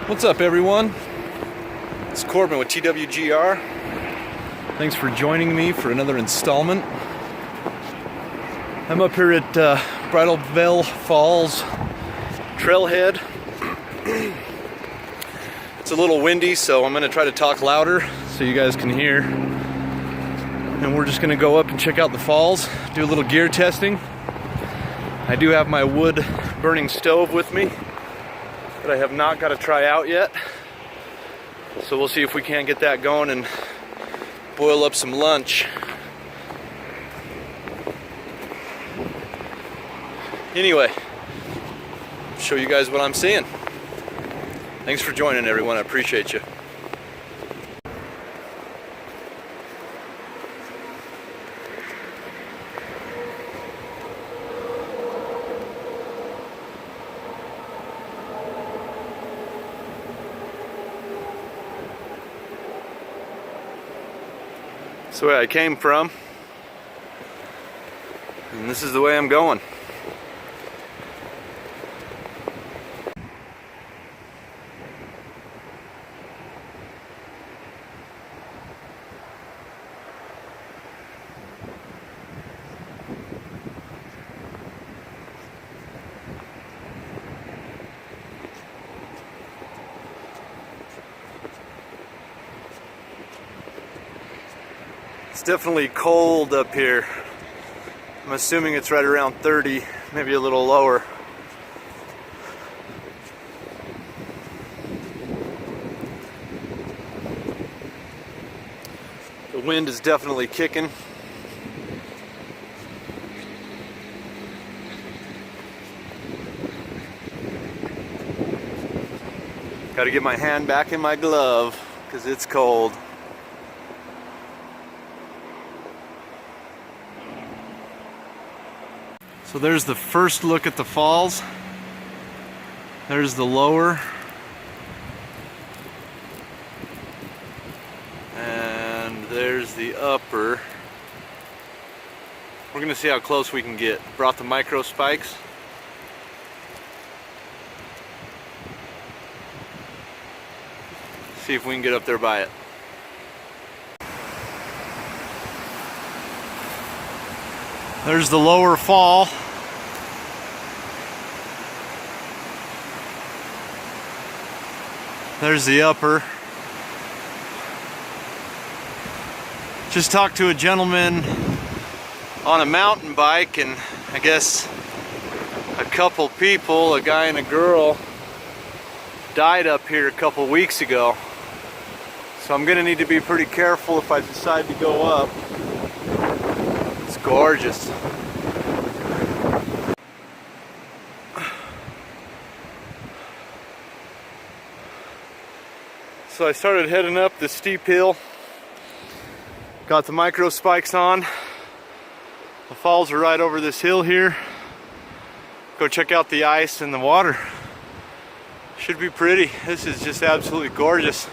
What's up, everyone? It's Korbin with TWGR. Thanks for joining me for another installment. I'm up here at Bridal Veil Falls trailhead. It's a little windy, so I'm going to try to talk louder so you guys can hear. And we're just going to go up and check out the falls, do a little gear testing. I do have my wood burning stove with me that I have not got to try out yet. So we'll see if we can't get that going and boil up some lunch. Anyway, show you guys what I'm seeing. Thanks for joining, everyone. I appreciate you. That's the way I came from, and this is the way I'm going. It's definitely cold up here. I'm assuming it's right around 30, maybe a little lower. The wind is definitely kicking. Got to get my hand back in my glove because it's cold. So there's the first look at the falls. There's the lower. And there's the upper. We're gonna see how close we can get. Brought the micro spikes. See if we can get up there by it. There's the lower fall. There's the upper. Just talked to a gentleman on a mountain bike, and I guess a couple people, a guy and a girl, died up here a couple weeks ago. So I'm gonna need to be pretty careful if I decide to go up. It's gorgeous. So I started heading up this steep hill. Got the micro spikes on. The falls are right over this hill here. Go check out the ice and the water. Should be pretty. This is just absolutely gorgeous.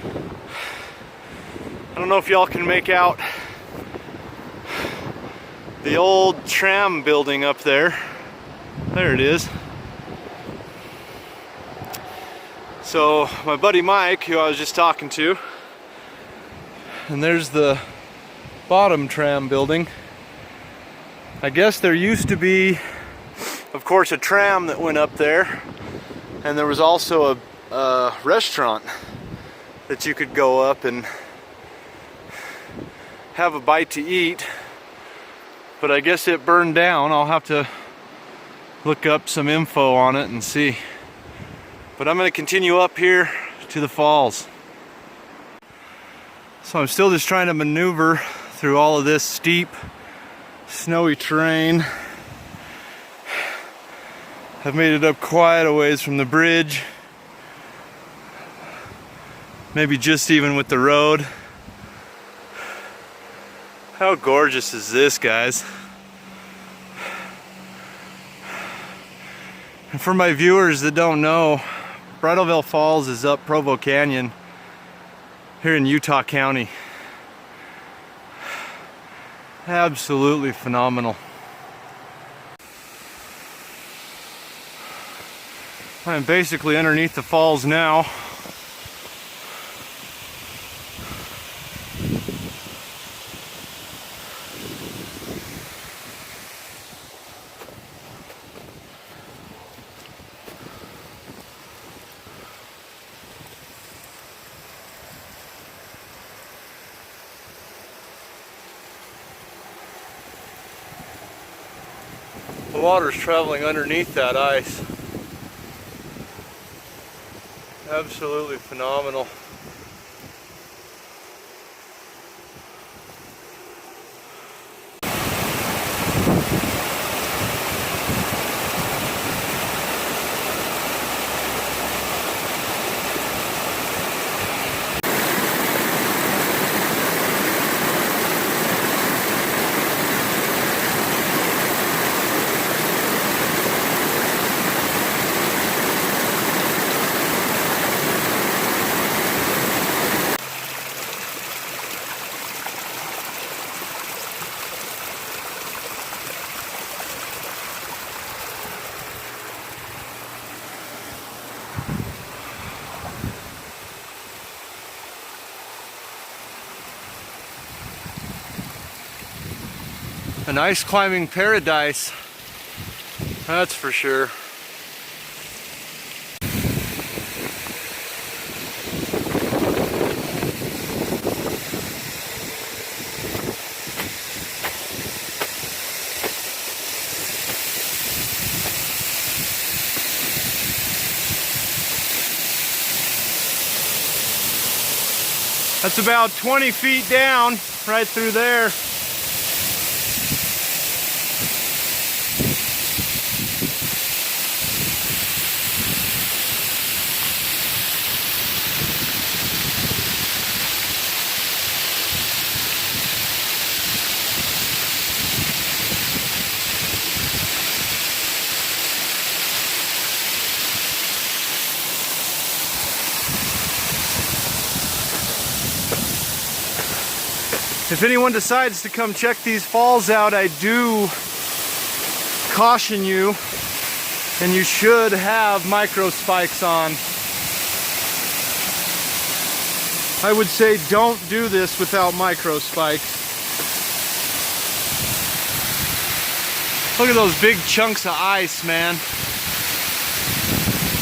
I don't know if y'all can make out the old tram building up there. There it is. So my buddy Mike, who I was just talking to, and there's the bottom tram building. I guess there used to be, of course, a tram that went up there, and there was also a restaurant that you could go up and have a bite to eat. But I guess it burned down. I'll have to look up some info on it and see. But I'm going to continue up here to the falls. So I'm still just trying to maneuver through all of this steep, snowy terrain. I've made it up quite a ways from the bridge. Maybe just even with the road. How gorgeous is this, guys? And for my viewers that don't know, Bridal Veil Falls is up Provo Canyon here in Utah County. Absolutely phenomenal. I'm basically underneath the falls now. The water's traveling underneath that ice. Absolutely phenomenal. An ice climbing paradise, that's for sure. That's about 20 feet down, right through there. If anyone decides to come check these falls out, I do caution you, and you should have micro spikes on. I would say don't do this without micro spikes. Look at those big chunks of ice, man.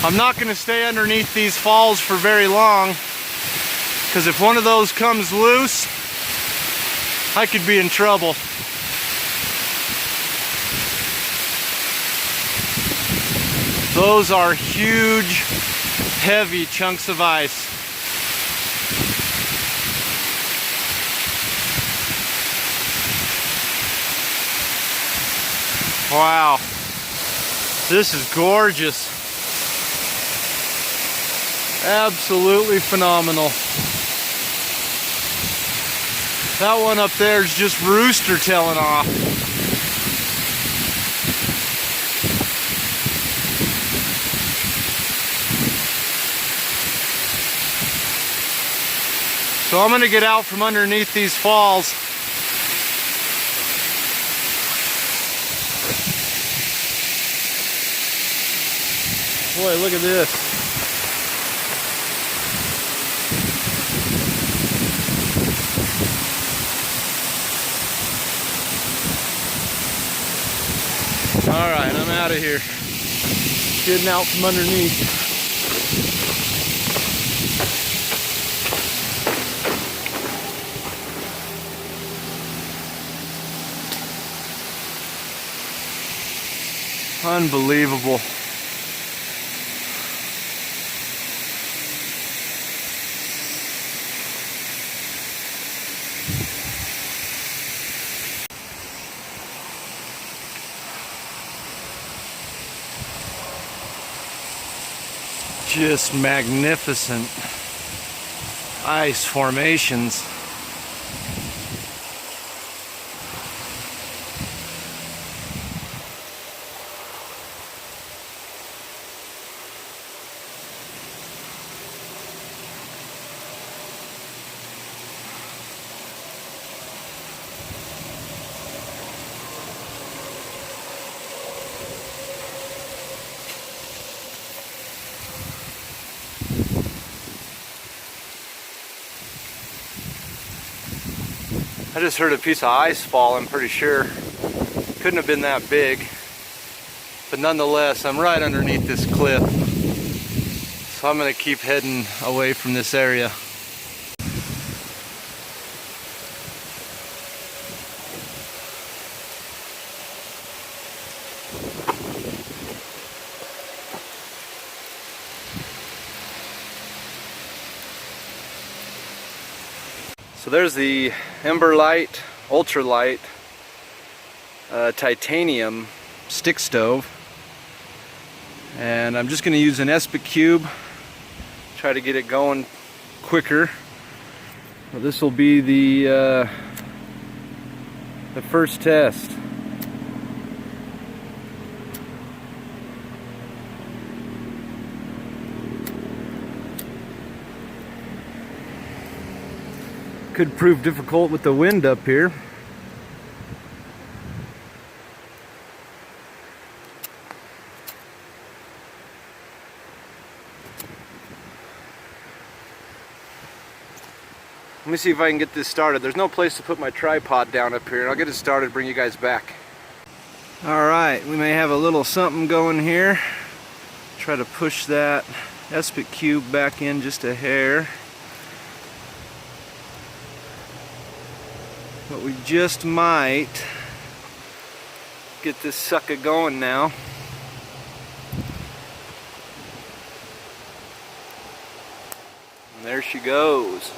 I'm not going to stay underneath these falls for very long, because if one of those comes loose, I could be in trouble. Those are huge, heavy chunks of ice. Wow, this is gorgeous. Absolutely phenomenal. That one up there is just rooster tailing off. So I'm gonna get out from underneath these falls. Boy, look at this. Alright, I'm out of here. Getting out from underneath. Unbelievable. Just magnificent ice formations. I just heard a piece of ice fall, I'm pretty sure. Couldn't have been that big. But nonetheless, I'm right underneath this cliff. So I'm gonna keep heading away from this area. So there's the EmberLit ultralight titanium stick stove, and I'm just going to use an Espic cube, try to get it going quicker. Well, this will be the first test. Could prove difficult with the wind up here. Let me see if I can get this started. There's no place to put my tripod down up here, and I'll get it started and bring you guys back. Alright, we may have a little something going here. Try to push that Espic cube back in just a hair. But we just might get this sucker going now. And there she goes.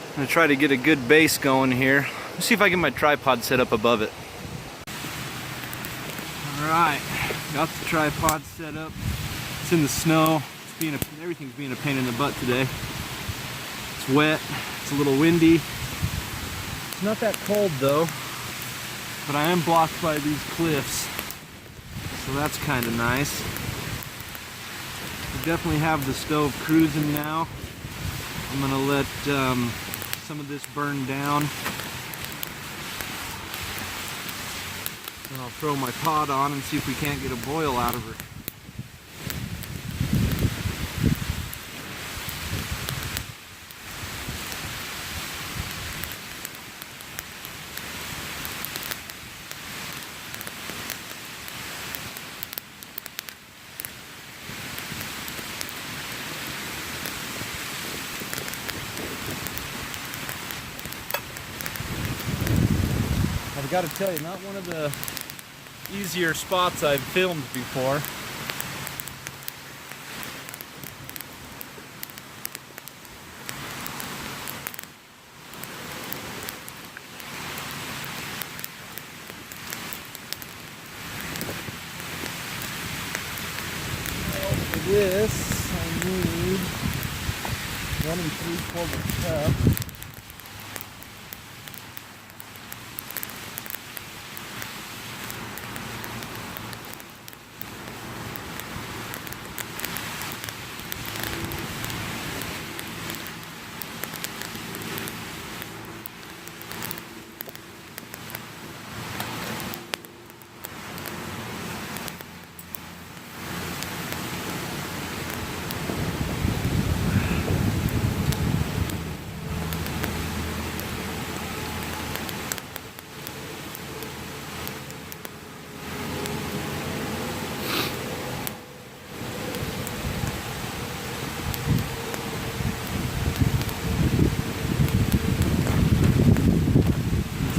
I'm going to try to get a good base going here. Let's see if I get my tripod set up above it. Alright, got the tripod set up. It's in the snow. Everything's being a pain in the butt today. It's wet, it's a little windy. It's not that cold though, but I am blocked by these cliffs, so that's kind of nice. We definitely have the stove cruising now. I'm gonna let some of this burn down. Then I'll throw my pot on and see if we can't get a boil out of her. I've got to tell you, not one of the easier spots I've filmed before. Well, for this, I need 1 3/4 cup.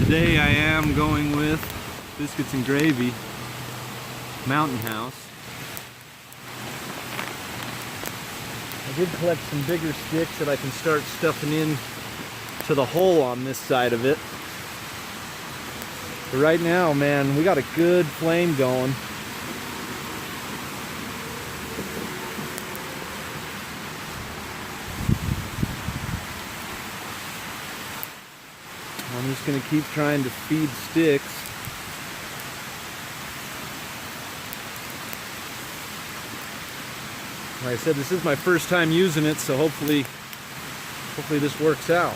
Today I am going with Biscuits and Gravy Mountain House. I did collect some bigger sticks that I can start stuffing in to the hole on this side of it. But right now, man, we got a good flame going. I'm just going to keep trying to feed sticks. Like I said, this is my first time using it, so hopefully this works out.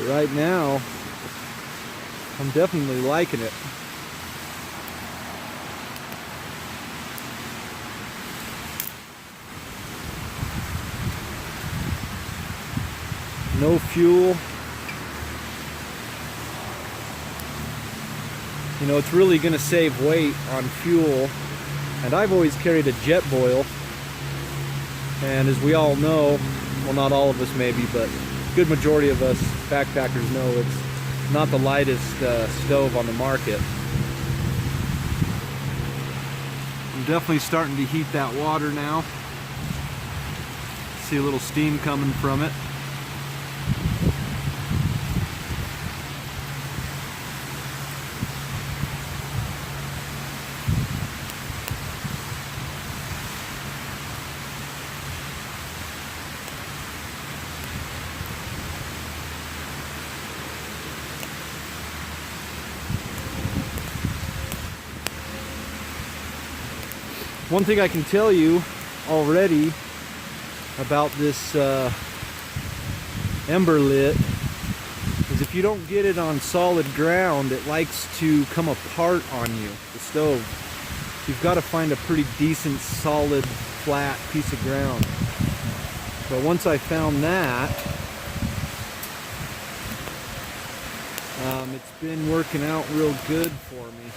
right now, I'm definitely liking it. No fuel. You know, it's really going to save weight on fuel. And I've always carried a jet boil. And as we all know, well, not all of us maybe, but a good majority of us backpackers know it's not the lightest stove on the market. I'm definitely starting to heat that water now. See a little steam coming from it. One thing I can tell you already about this EmberLit is if you don't get it on solid ground, it likes to come apart on you, the stove. You've got to find a pretty decent, solid, flat piece of ground. But once I found that, it's been working out real good for me.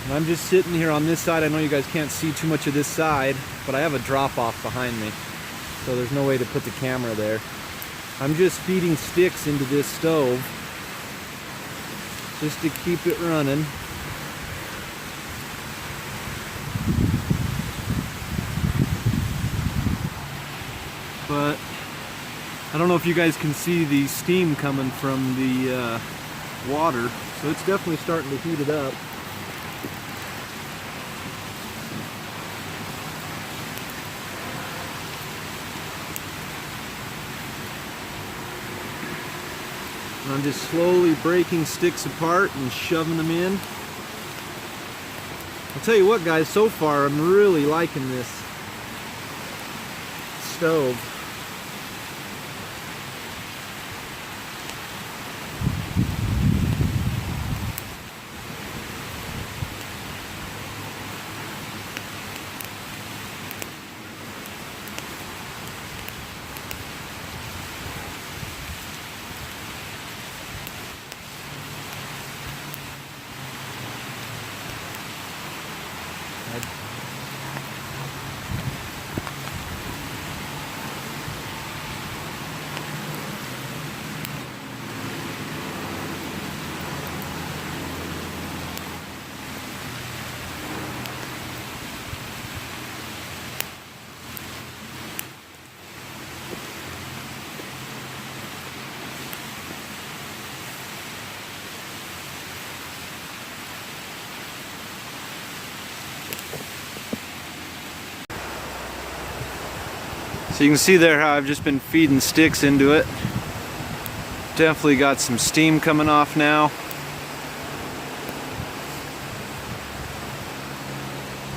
And I'm just sitting here on this side. I know you guys can't see too much of this side, but I have a drop off behind me, so there's no way to put the camera there. I'm just feeding sticks into this stove just to keep it running. But I don't know if you guys can see the steam coming from the water, so it's definitely starting to heat it up. I'm just slowly breaking sticks apart and shoving them in. I'll tell you what, guys, so far I'm really liking this stove. So you can see there how I've just been feeding sticks into it. Definitely got some steam coming off now.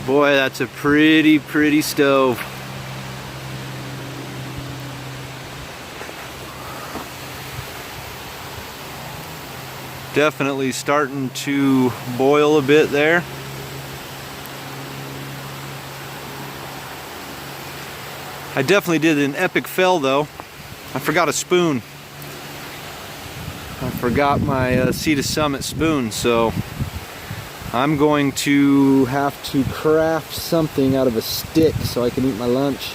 Boy, that's a pretty stove. Definitely starting to boil a bit there. I definitely did an epic fail though. I forgot a spoon. I forgot my Sea to Summit spoon, so I'm going to have to craft something out of a stick so I can eat my lunch.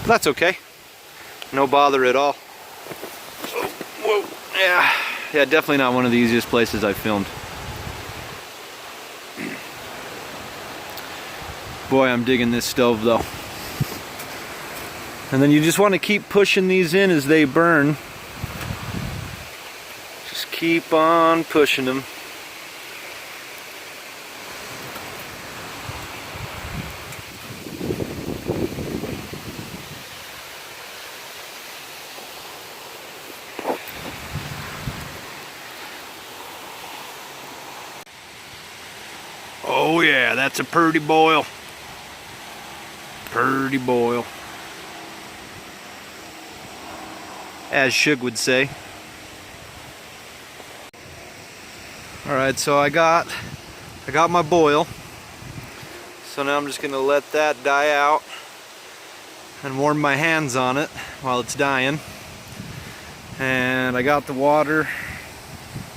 But that's okay. No bother at all. Oh, whoa, yeah, definitely not one of the easiest places I've filmed. Boy, I'm digging this stove though. And then you just want to keep pushing these in as they burn. Just keep on pushing them. Oh yeah, that's a pretty boil. Pretty boil. as Shug would say. Alright, so I got my boil. So now I'm just gonna let that die out and warm my hands on it while it's dying. And I got the water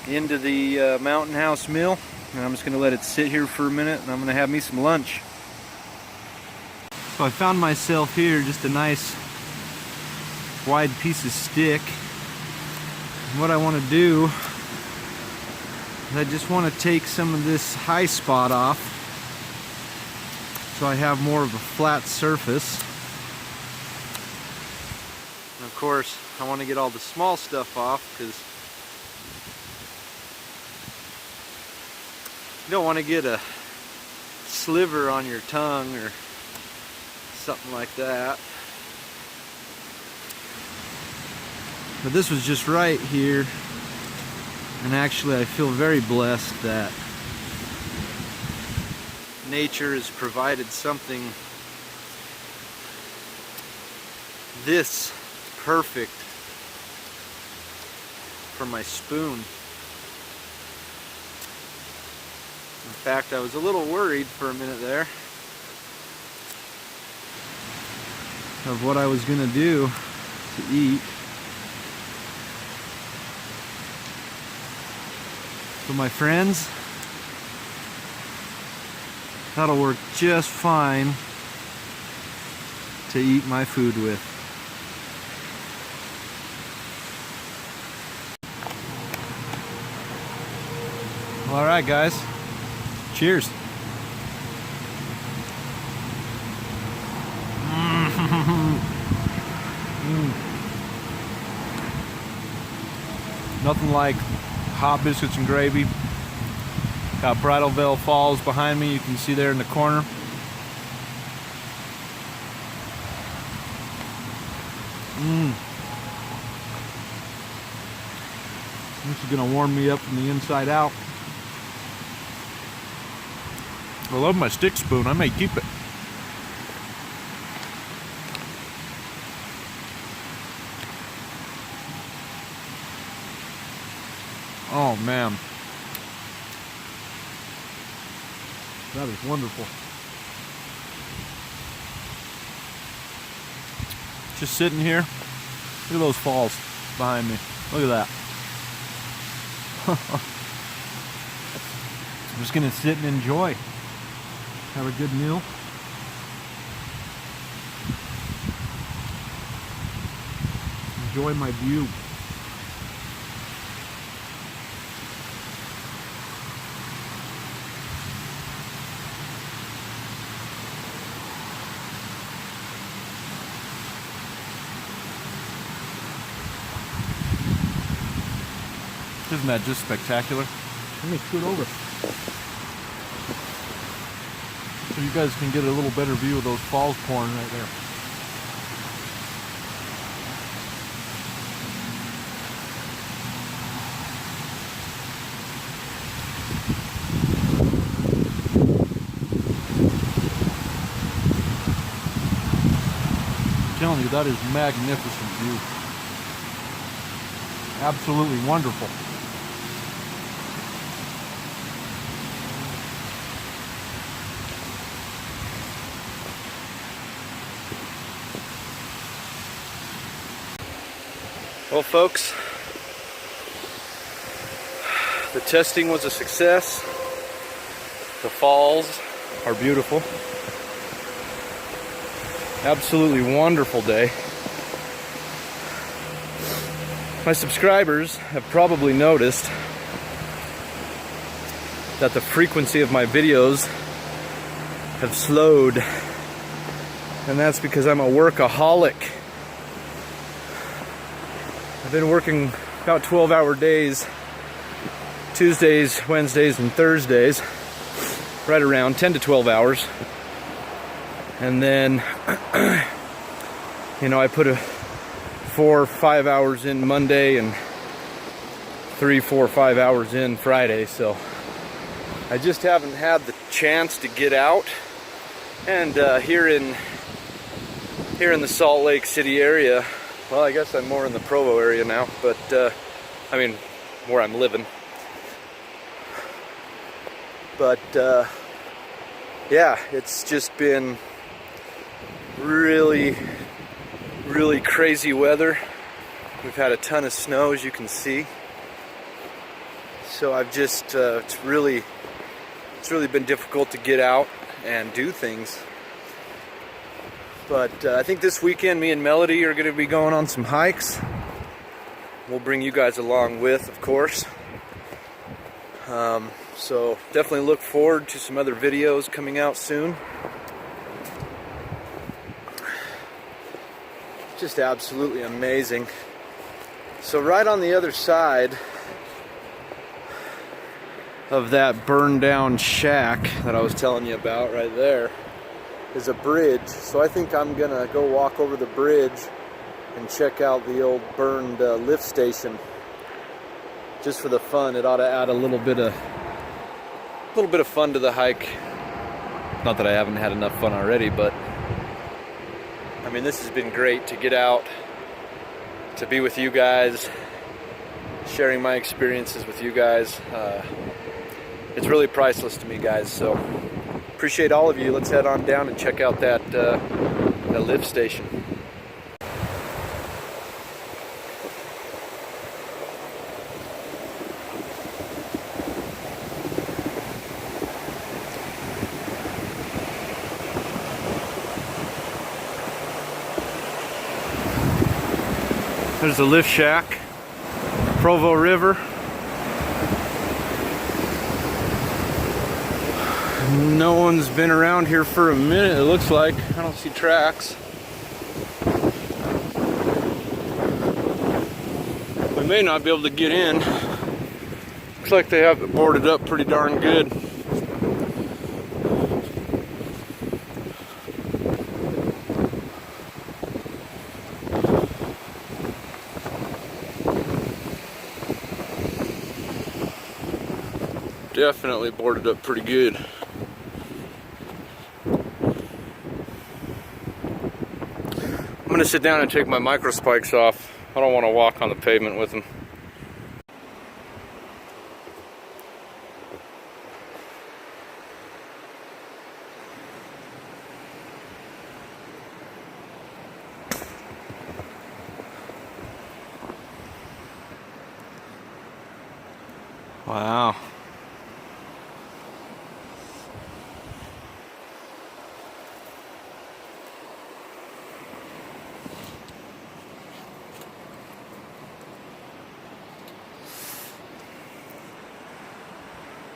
into the Mountain House mill, and I'm just gonna let it sit here for a minute, and I'm gonna have me some lunch. So I found myself here just a nice wide piece of stick. And what I want to do is I just want to take some of this high spot off so I have more of a flat surface. And of course I want to get all the small stuff off, because you don't want to get a sliver on your tongue or something like that. But this was just right here, and actually I feel very blessed that nature has provided something this perfect for my spoon. In fact, I was a little worried for a minute there of what I was going to do to eat. But my friends, that'll work just fine to eat my food with. Well, all right, guys. Cheers. Nothing like hot biscuits and gravy. Got Bridal Veil Falls behind me, you can see there in the corner. This is gonna warm me up from the inside out. I love my stick spoon, I may keep it. Oh man, that is wonderful. Just sitting here, look at those falls behind me. Look at that. I'm just gonna sit and enjoy. Have a good meal. Enjoy my view. Isn't that just spectacular? Let me scoot over so you guys can get a little better view of those falls pouring right there. I'm telling you, that is magnificent view. Absolutely wonderful. Well, folks, the testing was a success. The falls are beautiful. Absolutely wonderful day. My subscribers have probably noticed that the frequency of my videos have slowed, and that's because I'm a workaholic. I've been working about 12-hour days, Tuesdays, Wednesdays, and Thursdays, right around 10 to 12 hours. And then, you know, I put 4 or 5 hours in Monday and 3, 4, 5 hours in Friday. So I just haven't had the chance to get out. And here in the Salt Lake City area, Well, I guess I'm more in the Provo area now, but I mean, where I'm living. But yeah, it's just been really crazy weather. We've had a ton of snow, as you can see. So I've just it's really been difficult to get out and do things. But I think this weekend me and Melody are going to be going on some hikes. We'll bring you guys along with, of course. So definitely look forward to some other videos coming out soon. Just absolutely amazing. So right on the other side of that burned down shack that I was telling you about right there is a bridge. So I think I'm gonna go walk over the bridge and check out the old burned lift station. Just for the fun, it ought to add a little bit of fun to the hike. Not that I haven't had enough fun already, but I mean, this has been great to get out, to be with you guys, sharing my experiences with you guys. It's really priceless to me, guys. So appreciate all of you. Let's head on down and check out that lift station. There's the lift shack, Provo River. No one's been around here for a minute, it looks like. I don't see tracks. We may not be able to get in. Looks like they have it boarded up pretty darn good. Definitely boarded up pretty good. I'm gonna sit down and take my micro spikes off. I don't want to walk on the pavement with them. Wow.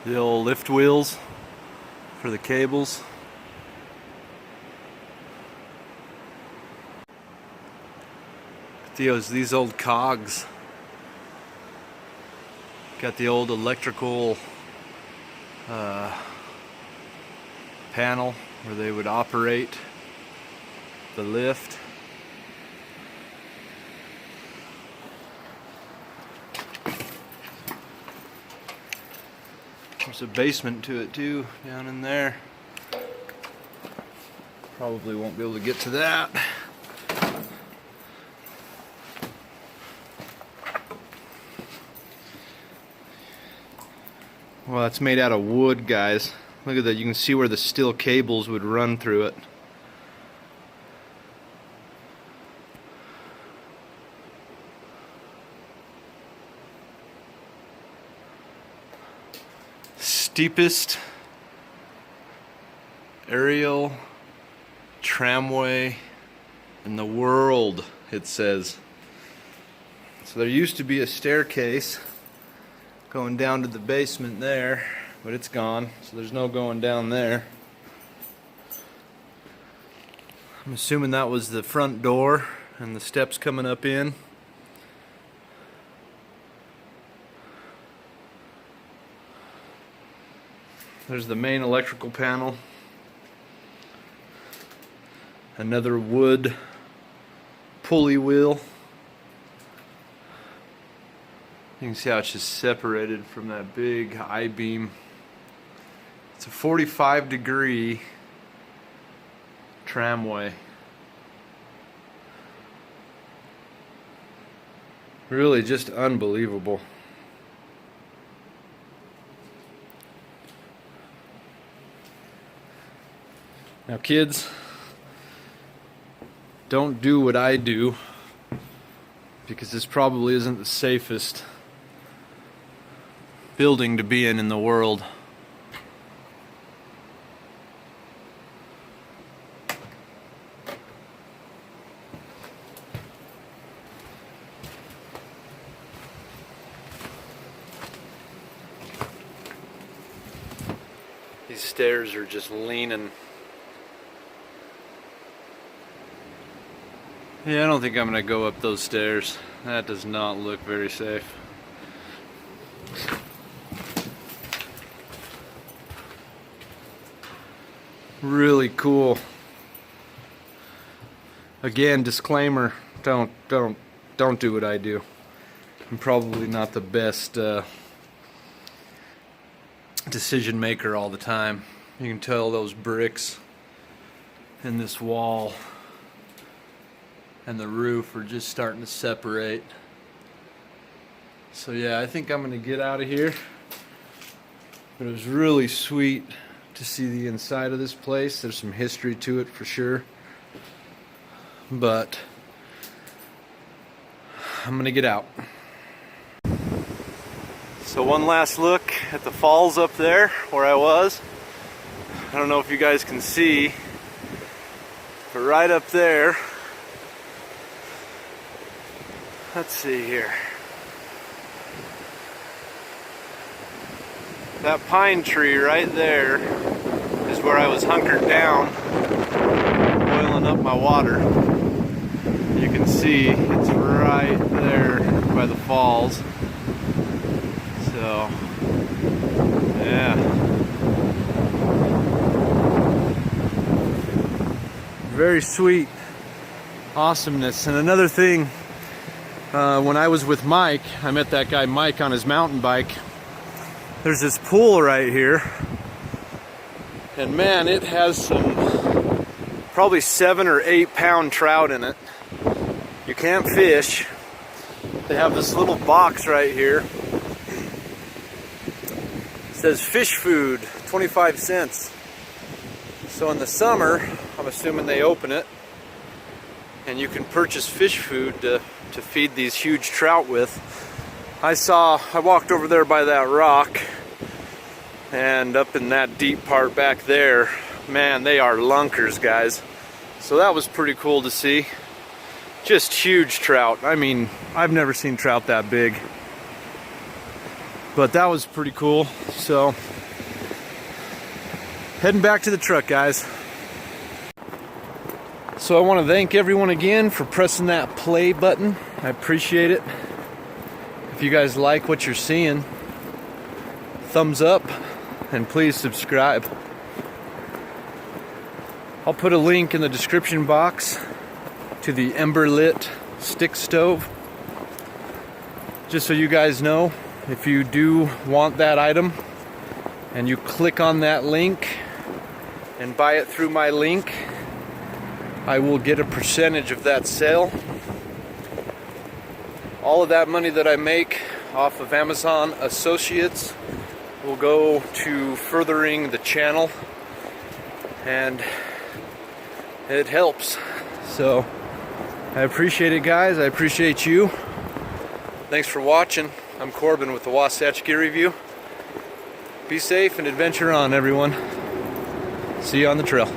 The old lift wheels for the cables. These old cogs. Got the old electrical panel where they would operate the lift. There's a basement to it too, down in there. Probably won't be able to get to that. Well, it's made out of wood, guys. Look at that, you can see where the steel cables would run through it. Steepest aerial tramway in the world, it says. So there used to be a staircase going down to the basement there, but it's gone, so there's no going down there. I'm assuming that was the front door and the steps coming up in. There's the main electrical panel. Another wood pulley wheel. You can see how it's just separated from that big I-beam. It's a 45-degree tramway. Really just unbelievable. Now kids, don't do what I do, because this probably isn't the safest building to be in the world. These stairs are just leaning. Yeah, I don't think I'm gonna go up those stairs. That does not look very safe. Really cool. Again, disclaimer, don't do what I do. I'm probably not the best decision maker all the time. You can tell those bricks in this wall and the roof are just starting to separate. So yeah, I think I'm gonna get out of here. But it was really sweet to see the inside of this place. There's some history to it for sure. But I'm gonna get out. So one last look at the falls up there where I was. I don't know if you guys can see, but right up there, let's see here. That pine tree right there is where I was hunkered down, boiling up my water. You can see it's right there by the falls. So, yeah. Very sweet awesomeness. And another thing, when I was with Mike, I met that guy Mike on his mountain bike. There's this pool right here, and man, it has some probably 7 or 8 pound trout in it. You can't fish. They have this little box right here. It says fish food, 25 cents. So in the summer, I'm assuming they open it, and you can purchase fish food to feed these huge trout with. I walked over there by that rock, and up in that deep part back there, man, they are lunkers, guys. So that was pretty cool to see. Just huge trout. I mean, I've never seen trout that big. But that was pretty cool. So, heading back to the truck, guys. So I want to thank everyone again for pressing that play button. I appreciate it. If you guys like what you're seeing, thumbs up, and please subscribe. I'll put a link in the description box to the EmberLit stick stove, just so you guys know, if you do want that item and you click on that link and buy it through my link, I will get a percentage of that sale. All of that money that I make off of Amazon Associates will go to furthering the channel, and it helps. So I appreciate it, guys. I appreciate you. Thanks for watching. I'm Korbin with the Wasatch Gear Review. Be safe and adventure on, everyone. See you on the trail.